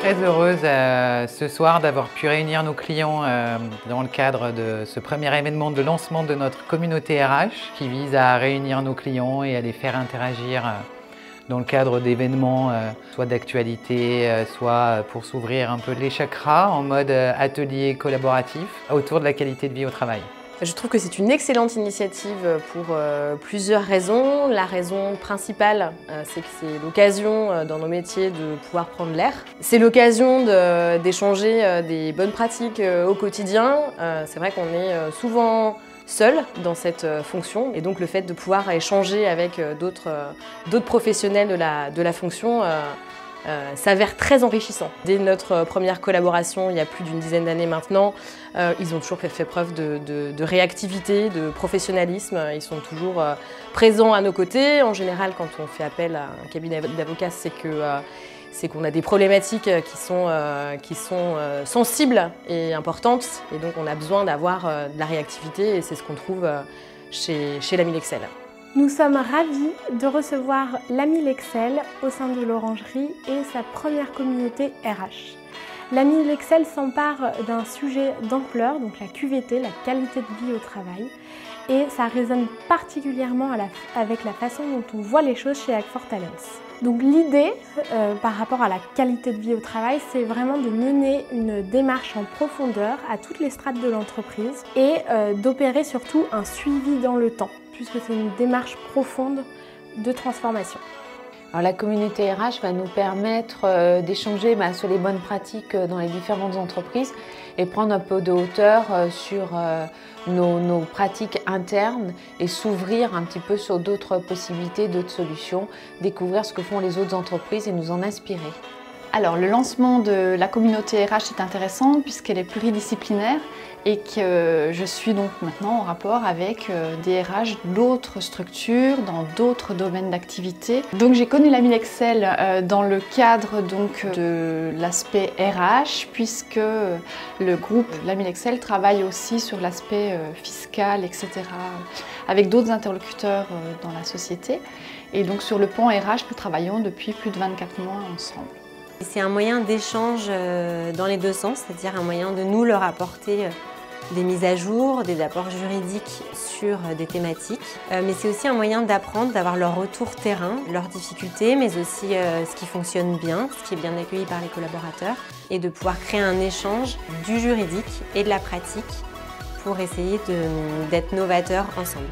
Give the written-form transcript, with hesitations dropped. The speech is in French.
très heureuse ce soir d'avoir pu réunir nos clients dans le cadre de ce premier événement de lancement de notre communauté RH qui vise à réunir nos clients et à les faire interagir dans le cadre d'événements soit d'actualité, soit pour s'ouvrir un peu les chakras en mode atelier collaboratif autour de la qualité de vie au travail. Je trouve que c'est une excellente initiative pour plusieurs raisons. La raison principale, c'est que c'est l'occasion dans nos métiers de pouvoir prendre l'air. C'est l'occasion d'échanger des bonnes pratiques au quotidien. C'est vrai qu'on est souvent seul dans cette fonction et donc le fait de pouvoir échanger avec d'autres professionnels de la fonction s'avère très enrichissant. Dès notre première collaboration, il y a plus d'une dizaine d'années maintenant, ils ont toujours fait preuve de réactivité, de professionnalisme. Ils sont toujours présents à nos côtés. En général, quand on fait appel à un cabinet d'avocats, c'est qu'on a des problématiques qui sont sensibles et importantes. Et donc, on a besoin d'avoir de la réactivité et c'est ce qu'on trouve chez l'Ami Lexel. Nous sommes ravis de recevoir l'Ami Lexel au sein de l'Orangerie et sa première communauté RH. L'Ami Lexel s'empare d'un sujet d'ampleur, donc la QVT, la qualité de vie au travail, et ça résonne particulièrement avec la façon dont on voit les choses chez Act4 Talents. Donc l'idée par rapport à la qualité de vie au travail, c'est vraiment de mener une démarche en profondeur à toutes les strates de l'entreprise et d'opérer surtout un suivi dans le temps, puisque c'est une démarche profonde de transformation. Alors, la communauté RH va nous permettre d'échanger sur les bonnes pratiques dans les différentes entreprises et prendre un peu de hauteur sur nos pratiques internes et s'ouvrir un petit peu sur d'autres possibilités, d'autres solutions, découvrir ce que font les autres entreprises et nous en inspirer. Alors, le lancement de la communauté RH est intéressant puisqu'elle est pluridisciplinaire et que je suis donc maintenant en rapport avec des RH d'autres structures, dans d'autres domaines d'activité. Donc j'ai connu l'Ami Lexel dans le cadre de l'aspect RH puisque le groupe l'Ami Lexel travaille aussi sur l'aspect fiscal, etc. avec d'autres interlocuteurs dans la société. Et donc sur le pan RH, nous travaillons depuis plus de 24 mois ensemble. C'est un moyen d'échange dans les deux sens, c'est-à-dire un moyen de nous leur apporter des mises à jour, des apports juridiques sur des thématiques. Mais c'est aussi un moyen d'apprendre, d'avoir leur retour terrain, leurs difficultés, mais aussi ce qui fonctionne bien, ce qui est bien accueilli par les collaborateurs, et de pouvoir créer un échange du juridique et de la pratique pour essayer d'être novateurs ensemble.